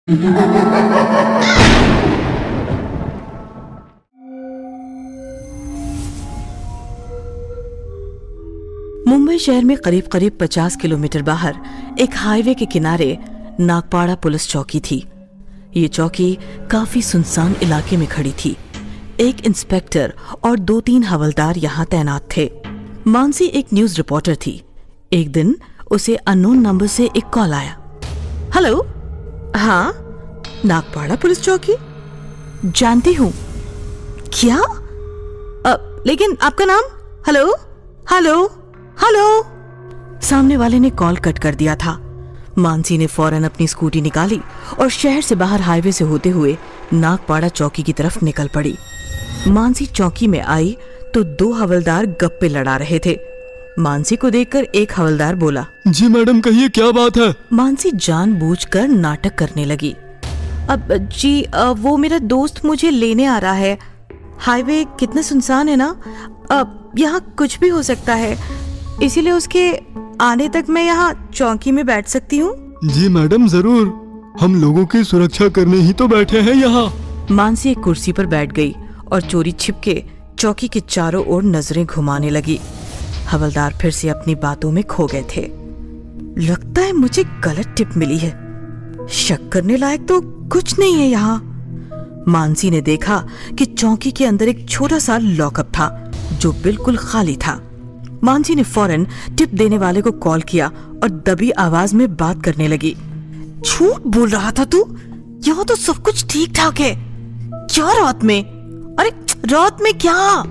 मुंबई शहर में करीब करीब 50 किलोमीटर बाहर एक हाईवे के किनारे नागपाड़ा पुलिस चौकी थी। ये चौकी काफी सुनसान इलाके में खड़ी थी। एक इंस्पेक्टर और 2-3 हवलदार यहाँ तैनात थे। मानसी एक न्यूज रिपोर्टर थी। एक दिन उसे अननोन नंबर से एक कॉल आया। हेलो, हाँ, नागपाड़ा पुलिस चौकी? जानती हूँ। क्या? लेकिन आपका नाम? Hello hello hello. सामने वाले ने कॉल कट कर दिया था। मानसी ने फौरन अपनी स्कूटी निकाली और शहर से बाहर हाईवे से होते हुए नागपाड़ा चौकी की तरफ निकल पड़ी। मानसी चौकी में आई तो 2 हवलदार गप्पे लड़ा रहे थे। मानसी को देखकर एक हवलदार बोला, जी मैडम, कहिए क्या बात है? मानसी जानबूझकर नाटक करने लगी। अब जी, वो मेरा दोस्त मुझे लेने आ रहा है। हाईवे कितना सुनसान है ना, यहाँ कुछ भी हो सकता है, इसीलिए उसके आने तक मैं यहाँ चौकी में बैठ सकती हूँ। जी मैडम, जरूर, हम लोगों की सुरक्षा करने ही तो बैठे हैं यहाँ। मानसी एक कुर्सी पर बैठ गई और चोरी छिपके चौकी के चारों ओर नजरें घुमाने लगी। हवलदार फिर से अपनी बातों में खो गए थे। लगता है मुझे गलत टिप मिली है। शक करने लायक तो कुछ नहीं है यहाँ। मानसी ने देखा कि चौकी के अंदर एक छोटा सा लॉकअप था जो बिल्कुल खाली था। मानसी ने फौरन टिप देने वाले को कॉल किया और दबी आवाज में बात करने लगी। झूठ बोल रहा था तू? यहाँ तो सब कुछ ठीक ठाक है। क्या रात में? अरे रात में क्या?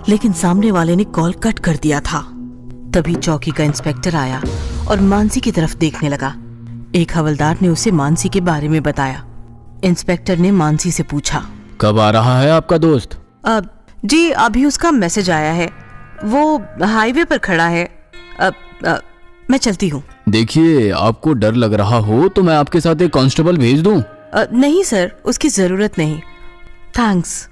लेकिन सामने वाले ने कॉल कट कर दिया था। तभी चौकी का इंस्पेक्टर आया और मानसी की तरफ देखने लगा। एक हवलदार ने उसे मानसी के बारे में बताया। इंस्पेक्टर ने मानसी से पूछा, कब आ रहा है आपका दोस्त? जी, अभी उसका मैसेज आया है। वो हाईवे पर खड़ा है। मैं चलती हूँ। देखिए, आपको डर लग रहा हो तो मैं आपके साथ एक कांस्टेबल भेज दूं? नहीं सर, उसकी जरूरत नहीं, थैंक्स।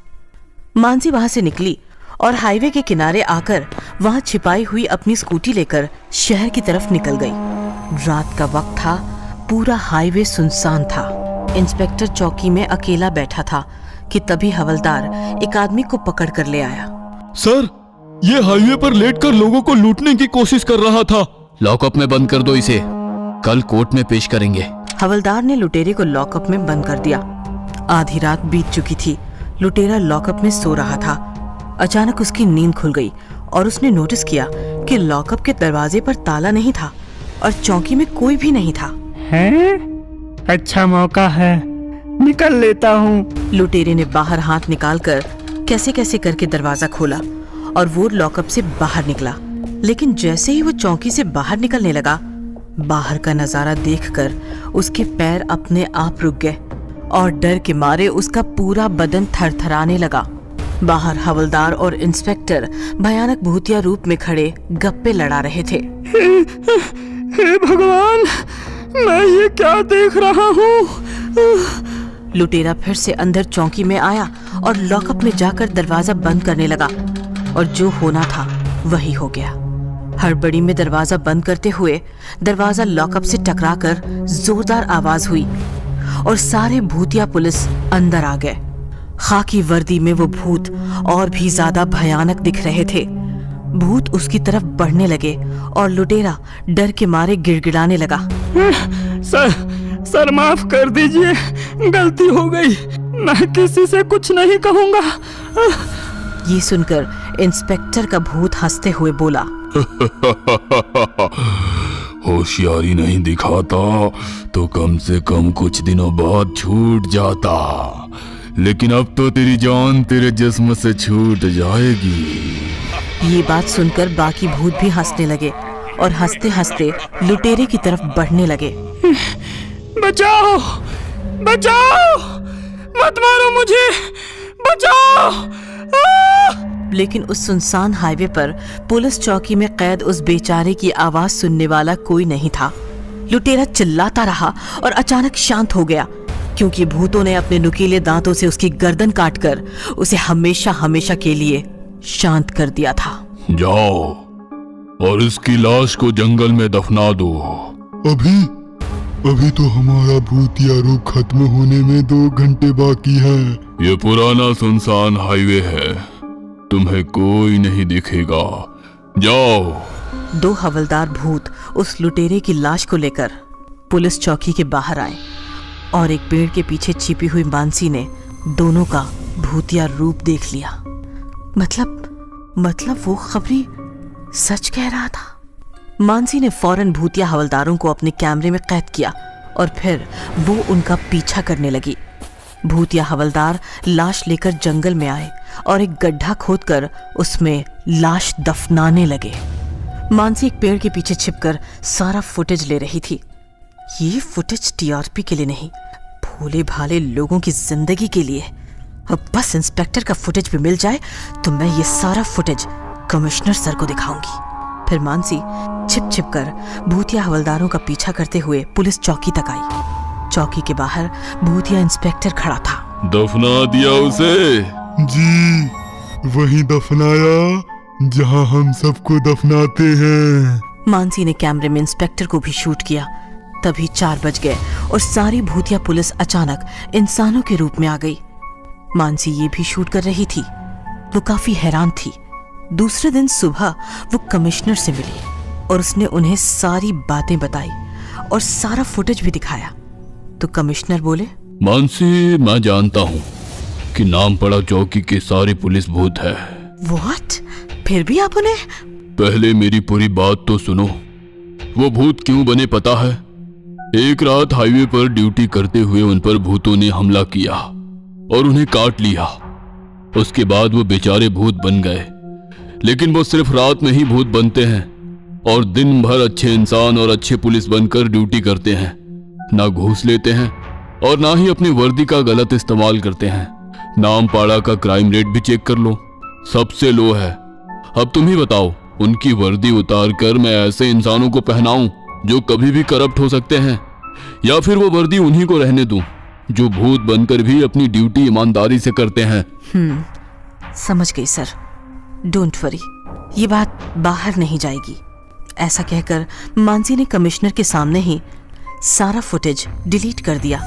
मानसी वहां से निकली और हाईवे के किनारे आकर वहां छिपाई हुई अपनी स्कूटी लेकर शहर की तरफ निकल गई। रात का वक्त था, पूरा हाईवे सुनसान था। इंस्पेक्टर चौकी में अकेला बैठा था कि तभी हवलदार एक आदमी को पकड़ कर ले आया। सर, ये हाईवे पर लेटकर लोगों को लूटने की कोशिश कर रहा था। लॉकअप में बंद कर दो इसे, कल कोर्ट में पेश करेंगे। हवलदार ने लुटेरे को लॉकअप में बंद कर दिया। आधी रात बीत चुकी थी। लुटेरा लॉकअप में सो रहा था। अचानक उसकी नींद खुल गई और उसने नोटिस किया कि लॉकअप के दरवाजे पर ताला नहीं था और चौकी में कोई भी नहीं था। हैं? अच्छा मौका है, निकल लेता हूँ। लुटेरे ने बाहर हाथ निकालकर कैसे कैसे करके दरवाजा खोला और वो लॉकअप से बाहर निकला। लेकिन जैसे ही वो चौकी से बाहर निकलने लगा, बाहर का नजारा देखकर उसके पैर अपने आप रुक गए और डर के मारे उसका पूरा बदन थरथराने लगा। बाहर हवलदार और इंस्पेक्टर भयानक भूतिया रूप में खड़े गप्पे लड़ा रहे थे। हे भगवान, मैं ये क्या देख रहा हूँ? लुटेरा फिर से अंदर चौकी में आया और लॉकअप में जाकर दरवाजा बंद करने लगा और जो होना था वही हो गया। हड़बड़ी में दरवाजा बंद करते हुए दरवाजा लॉकअप से टकराकर जोरदार आवाज हुई और सारे भूतिया पुलिस अंदर आ गए। खाकी वर्दी में वो भूत और भी ज्यादा भयानक दिख रहे थे। भूत उसकी तरफ बढ़ने लगे और लुटेरा डर के मारे गिड़गिड़ाने लगा। सर माफ कर दीजिए, गलती हो गई, मैं किसी से कुछ नहीं कहूँगा। ये सुनकर इंस्पेक्टर का भूत हंसते हुए बोला, होशियारी नहीं दिखाता तो कम से कम कुछ दिनों बाद छूट जाता, लेकिन अब तो तेरी जान तेरे जिस्म से छूट जाएगी। ये बात सुनकर बाकी भूत भी हंसने लगे और हंसते हंसते लुटेरे की तरफ बढ़ने लगे। बचाओ, बचाओ, मत मारो मुझे, बचाओ। लेकिन उस सुनसान हाईवे पर पुलिस चौकी में कैद उस बेचारे की आवाज सुनने वाला कोई नहीं था। लुटेरा चिल्लाता रहा और अचानक शांत हो गया क्योंकि भूतों ने अपने नुकीले दांतों से उसकी गर्दन काटकर उसे हमेशा हमेशा के लिए शांत कर दिया था। जाओ और इसकी लाश को जंगल में दफना दो। अभी? अभी तो हमारा भूतिया रूप खत्म होने में 2 घंटे बाकी है। ये पुराना सुनसान हाईवे है, तुम्हें कोई नहीं दिखेगा, जाओ। 2 हवलदार भूत उस लुटेरे की लाश को लेकर पुलिस चौकी के बाहर आए और एक पेड़ के पीछे छिपी हुई मानसी ने दोनों का भूतिया रूप देख लिया। मतलब वो खबरी सच कह रहा था। मानसी ने फौरन भूतिया हवलदारों को अपने कैमरे में कैद किया और फिर वो उनका पीछा करने लगी। भूतिया हवलदार लाश लेकर जंगल में आए और एक गड्ढा खोदकर उसमें लाश दफनाने लगे। मानसी एक पेड़ के पीछे छिपकर सारा फुटेज ले रही थी। ये फुटेज टीआरपी के लिए नहीं, भोले भाले लोगों की जिंदगी के लिए। अब बस इंस्पेक्टर का फुटेज भी मिल जाए तो मैं ये सारा फुटेज कमिश्नर सर को दिखाऊंगी। फिर मानसी छिप छिप कर भूतिया हवलदारों का पीछा करते हुए पुलिस चौकी तक आई। चौकी के बाहर भूतिया इंस्पेक्टर खड़ा था। दफना दिया उसे? जी, वही दफनाया जहां हम सबको दफनाते हैं। मानसी ने कैमरे में इंस्पेक्टर को भी शूट किया। तभी 4 बज गए और सारी भूतिया पुलिस अचानक इंसानों के रूप में आ गई। मानसी ये भी शूट कर रही थी। वो काफी हैरान थी। दूसरे दिन सुबह वो कमिश्नर से मिली और उसने उन्हें सारी बातें बताई और सारा फुटेज भी दिखाया। तो कमिश्नर बोले, मानसी, मैं जानता हूँ कि नाम पड़ा चौकी के सारे पुलिस भूत है। व्हाट? फिर भी आप उन्हें? पहले मेरी पूरी बात तो सुनो। वो भूत क्यों बने पता है? एक रात हाईवे पर ड्यूटी करते हुए उन पर भूतों ने हमला किया और उन्हें काट लिया। उसके बाद वो बेचारे भूत बन गए। लेकिन वो सिर्फ रात में ही भूत बनते हैं और दिन भर अच्छे इंसान और अच्छे पुलिस बनकर ड्यूटी करते हैं। ना घूस लेते हैं और ना ही अपनी वर्दी का गलत इस्तेमाल करते हैं। नामपाड़ा का क्राइम रेट भी चेक कर लो, सबसे लो है। अब तुम ही बताओ, उनकी वर्दी उतार कर मैं ऐसे इंसानों को पहनाऊं जो कभी भी करप्ट हो सकते हैं, या फिर वो वर्दी उन्हीं को रहने दूं जो भूत बनकर भी अपनी ड्यूटी ईमानदारी से करते हैं? समझ गई सर, डोंट वरी, ये बात बाहर नहीं जाएगी। ऐसा कहकर मानसी ने कमिश्नर के सामने ही सारा फुटेज डिलीट कर दिया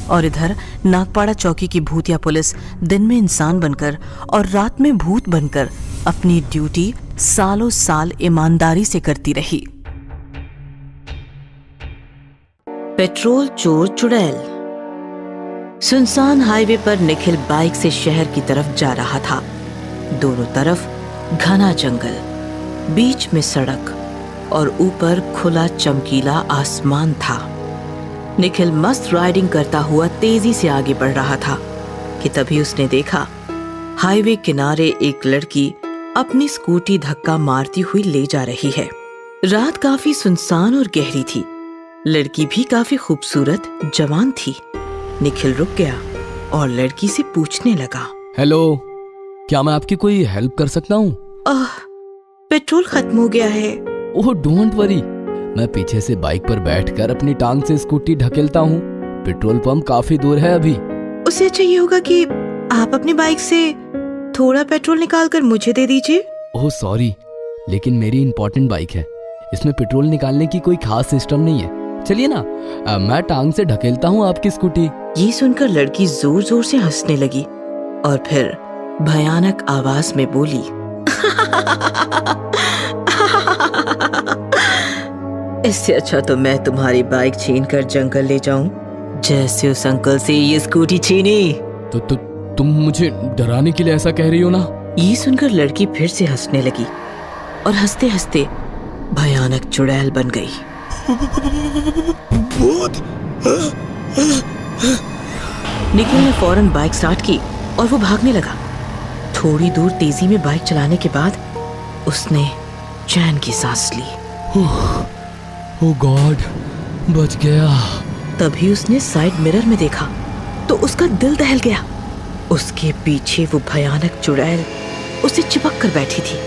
और इधर नागपाड़ा चौकी की भूतिया पुलिस दिन में इंसान बनकर और रात में भूत बनकर अपनी ड्यूटी सालों साल ईमानदारी से करती रही। पेट्रोल चोर चुड़ैल। सुनसान हाईवे पर निखिल बाइक से शहर की तरफ जा रहा था। दोनों तरफ घना जंगल, बीच में सड़क और ऊपर खुला चमकीला आसमान था। निखिल मस्त राइडिंग करता हुआ तेजी से आगे बढ़ रहा था कि तभी उसने देखा हाईवे किनारे एक लड़की अपनी स्कूटी धक्का मारती हुई ले जा रही है। रात काफी सुनसान और गहरी थी। लड़की भी काफी खूबसूरत जवान थी। निखिल रुक गया और लड़की से पूछने लगा, हेलो, क्या मैं आपकी कोई हेल्प कर सकता हूँ? पेट्रोल खत्म हो गया है। ओह डोंट वरी, मैं पीछे से बाइक पर बैठकर अपनी टांग से स्कूटी ढकेलता हूँ। पेट्रोल पंप काफी दूर है अभी। उससे अच्छा ये होगा कि आप अपनी बाइक से थोड़ा पेट्रोल निकाल कर मुझे दे दीजिए। ओह सॉरी, लेकिन मेरी इंपॉर्टेंट बाइक है, इसमें पेट्रोल निकालने की कोई खास सिस्टम नहीं है। चलिए ना, मैं टांग से ढकेलता हूँ आपकी स्कूटी। ये सुनकर लड़की जोर जोर से हंसने लगी और फिर भयानक आवाज में बोली, इससे अच्छा तो मैं तुम्हारी बाइक छीन कर जंगल ले जाऊं, जैसे उस अंकल से ये स्कूटी छीनी। तो तुम मुझे डराने के लिए ऐसा कह रही हो ना? ये सुनकर लड़की फिर से हंसने लगी और हंसते हंसते भयानक चुड़ैल बन गई। निखिल ने फौरन बाइक स्टार्ट की और वो भागने लगा। थोड़ी दूर तेजी में बाइक चलाने के बाद उसने चैन की सांस ली। ओह गॉड, बच गया। तभी उसने साइड मिरर में देखा तो उसका दिल दहल गया। उसके पीछे वो भयानक चुड़ैल उसे चिपक कर बैठी थी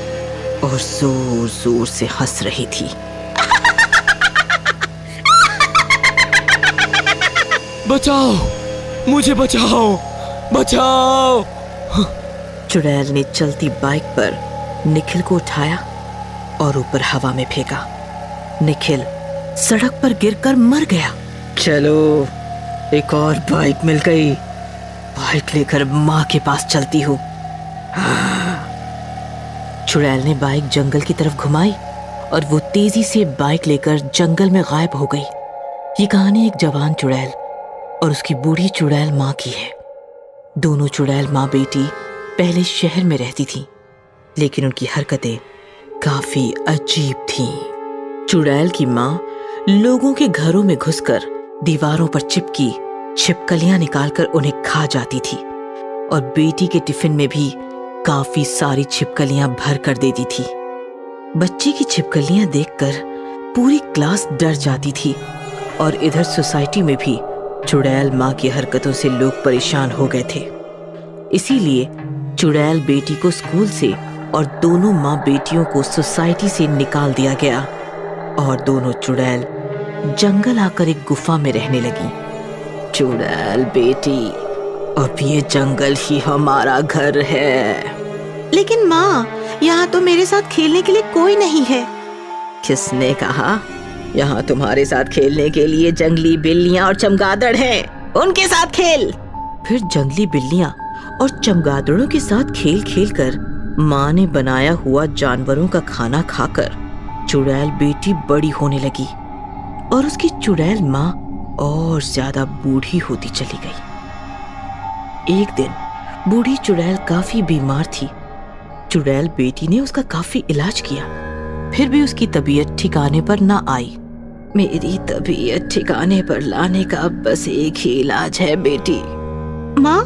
और जोर जोर से हंस रही थी। बचाओ, मुझे बचाओ, बचाओ। चुड़ैल ने चलती बाइक पर निखिल को उठाया और ऊपर हवा में फेंका। निखिल सड़क पर गिरकर मर गया। चलो, एक और बाइक मिल गई। बाइक लेकर माँ के पास चलती हूँ। चुड़ैल ने बाइक जंगल की तरफ घुमाई और वो तेजी से बाइक लेकर जंगल में गायब हो गई। ये कहानी एक जवान चुड़ैल और उसकी बूढ़ी चुड़ैल माँ की है। दोनों चुड़ैल माँ बेटी पहले शहर में रहती थीं, लेकिन उनकी हरकतें काफी अजीब थीं। चुड़ैल की माँ लोगों के घरों में घुसकर दीवारों पर चिपकी छिपकलियां निकालकर उन्हें खा जाती थी और बेटी के टिफिन में भी काफी सारी छिपकलियां भर कर देती थी। बच्ची की छिपकलियां देखकर पूरी क्लास डर जाती थी और इधर सोसाइटी में भी चुड़ैल माँ की हरकतों से लोग परेशान हो गए थे। इसीलिए चुड़ैल बेटी को स्कूल से और दोनों माँ बेटियों को सोसाइटी से निकाल दिया गया और दोनों चुड़ैल जंगल आकर एक गुफा में रहने लगी। चुड़ैल बेटी, अब ये जंगल ही हमारा घर है। लेकिन माँ, यहाँ तो मेरे साथ खेलने के लिए कोई नहीं है। किसने कहा? यहाँ तुम्हारे साथ खेलने के लिए जंगली बिल्लियाँ और चमगादड़ हैं। उनके साथ खेल। फिर जंगली बिल्लियाँ और चमगादड़ों के साथ खेल खेल कर माँ ने बनाया हुआ जानवरों का खाना खाकर चुड़ैल बेटी बड़ी होने लगी और उसकी चुड़ैल माँ और ज्यादा बूढ़ी होती चली गई। एक दिन बूढ़ी चुड़ैल काफी बीमार थी। चुड़ैल बेटी ने उसका काफी इलाज किया, फिर भी उसकी तबीयत ठिकाने पर ना आई। मेरी तबीयत ठिकाने पर लाने का बस एक ही इलाज है बेटी। माँ,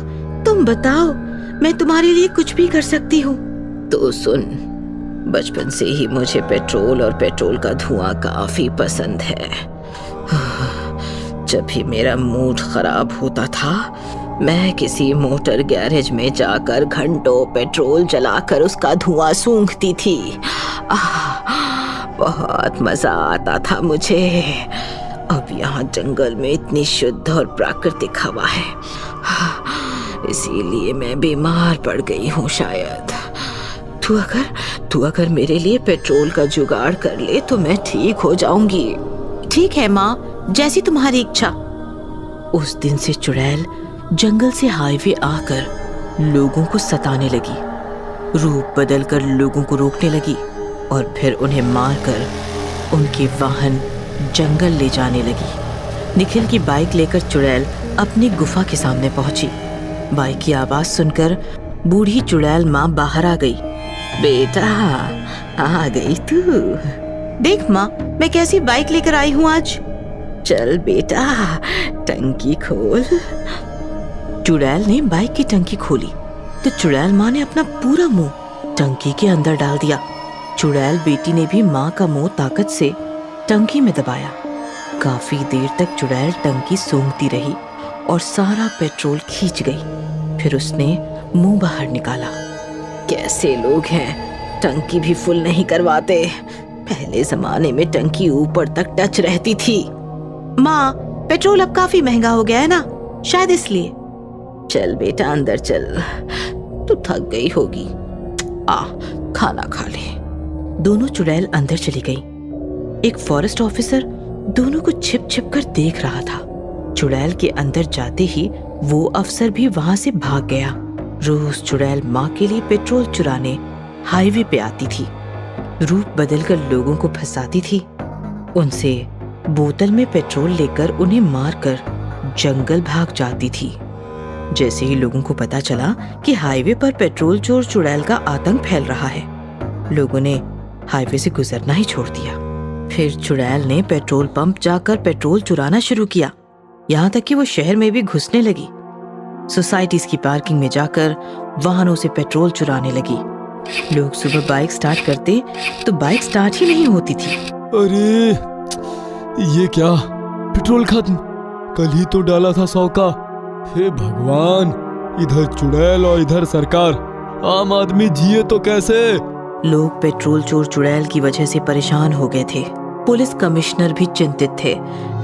तुम बताओ, मैं तुम्हारे लिए कुछ भी कर सकती हूँ। तो सुन, बचपन से ही मुझे पेट्रोल और पेट्रोल का धुआं काफी पसंद है। जब भी मेरा मूड खराब होता था, मैं किसी मोटर गैरेज में जाकर घंटों पेट्रोल जलाकर उसका धुआं सूंघती थी। बहुत मजा आता था मुझे। अब यहाँ जंगल में इतनी शुद्ध और प्राकृतिक हवा है, इसीलिए मैं बीमार पड़ गई हूँ शायद। तू अगर मेरे लिए पेट्रोल का जुगाड़ कर ले तो मैं ठीक हो जाऊंगी। ठीक है माँ, जैसी तुम्हारी इच्छा। उस दिन से चुड़ैल जंगल से हाईवे आकर लोगों को सताने लगी, रूप बदलकर लोगों को रोकने लगी और फिर उन्हें मारकर उनके वाहन जंगल ले जाने लगी। निखिल की बाइक लेकर चुड़ैल अपनी गुफा के सामने पहुंची। बाइक की आवाज सुनकर बूढ़ी चुड़ैल माँ बाहर आ गई। बेटा, आ गई तू। देख माँ, मैं कैसी बाइक लेकर आई हूँ आज। चल बेटा, टंकी खोल। चुड़ैल ने बाइक की टंकी खोली तो चुड़ैल माँ ने अपना पूरा मुंह टंकी के अंदर डाल दिया। चुड़ैल बेटी ने भी माँ का मुंह ताकत से टंकी में दबाया। काफी देर तक चुड़ैल टंकी सूंघती रही और सारा पेट्रोल खींच गई। फिर उसने मुंह बाहर निकाला। कैसे लोग हैं, टंकी भी फुल नहीं करवाते। पहले जमाने में टंकी ऊपर तक टच रहती थी। माँ, पेट्रोल अब काफी महंगा हो गया है ना, शायद इसलिए। चल बेटा, अंदर चल, तू थक गई होगी। खाना खा ले। दोनों चुड़ैल अंदर चली गई। एक फॉरेस्ट ऑफिसर दोनों को छिप छिप कर देख रहा था। चुड़ैल के अंदर जाते ही वो अफसर भी वहां से भाग गया। रोज चुड़ैल माँ के लिए पेट्रोल चुराने हाईवे पे आती थी, रूप बदलकर लोगों को फंसाती थी, उनसे बोतल में पेट्रोल लेकर उन्हें मारकर जंगल भाग जाती थी। जैसे ही लोगों को पता चला कि हाईवे पर पेट्रोल चोर चुड़ैल का आतंक फैल रहा है, लोगों ने हाईवे से गुजरना ही छोड़ दिया। फिर चुड़ैल ने पेट्रोल पंप जाकर पेट्रोल चुराना शुरू किया, यहाँ तक कि वो शहर में भी घुसने लगी। सोसाइटीज की पार्किंग में जाकर वाहनों से पेट्रोल चुराने लगी। लोग सुबह बाइक स्टार्ट करते तो बाइक स्टार्ट ही नहीं होती थी। अरे ये क्या, पेट्रोल खत्म, कल ही तो डाला था 100 का। हे भगवान, इधर चुड़ैल और इधर सरकार, आम आदमी जिए तो कैसे। लोग पेट्रोल चोर चुड़ैल की वजह से परेशान हो गए थे। पुलिस कमिश्नर भी चिंतित थे।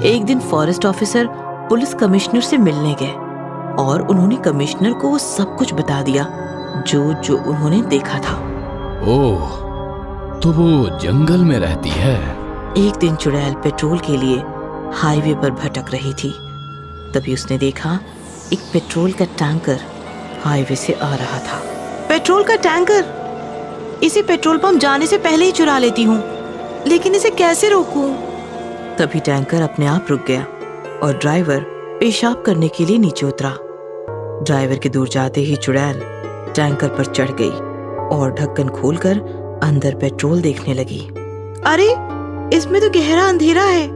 एक दिन फॉरेस्ट ऑफिसर पुलिस कमिश्नर से मिलने गए और उन्होंने कमिश्नर को वो सब कुछ बता दिया जो उन्होंने देखा था। ओह, तो वो जंगल में रहती है। एक दिन चुड़ैल पेट्रोल के लिए हाईवे पर भटक रही थी। तभी उसने देखा एक पेट्रोल का टैंकर हाईवे से आ रहा था। पेट्रोल का टैंकर? इसे पेट्रोल पंप जाने से पहले ही चुरा लेती हूँ, लेकिन इसे कैसे रोकूं? तभी टैंकर अपने आप रुक गया और ड्राइवर पेशाब करने के लिए नीचे उतरा। ड्राइवर के दूर जाते ही चुड़ैल टैंकर पर चढ़ गई और ढक्कन खोलकर अंदर पेट्रोल देखने लगी। अरे, इसमें तो गहरा अंधेरा है।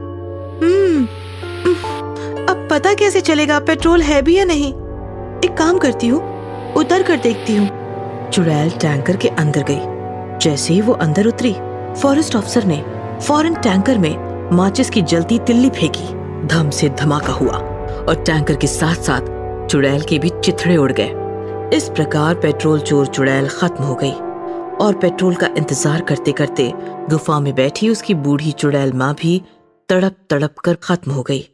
अब पता कैसे चलेगा पेट्रोल है भी या नहीं? एक काम करती हूँ, उतर कर देखती हूँ। चुड़ैल टैंकर के अंदर गई। जैसे ही वो अंदर उतरी, फॉरेस्ट अफसर ने फौरन टैंकर में माचिस की जलती तिल्ली फेंकी। धम से धमाका हुआ और टैंकर के साथ साथ चुड़ैल के भी चिथड़े उड़ गए। इस प्रकार पेट्रोल चोर चुड़ैल खत्म हो गई और पेट्रोल का इंतजार करते करते गुफा में बैठी उसकी बूढ़ी चुड़ैल माँ भी तड़प तड़प कर खत्म हो गई।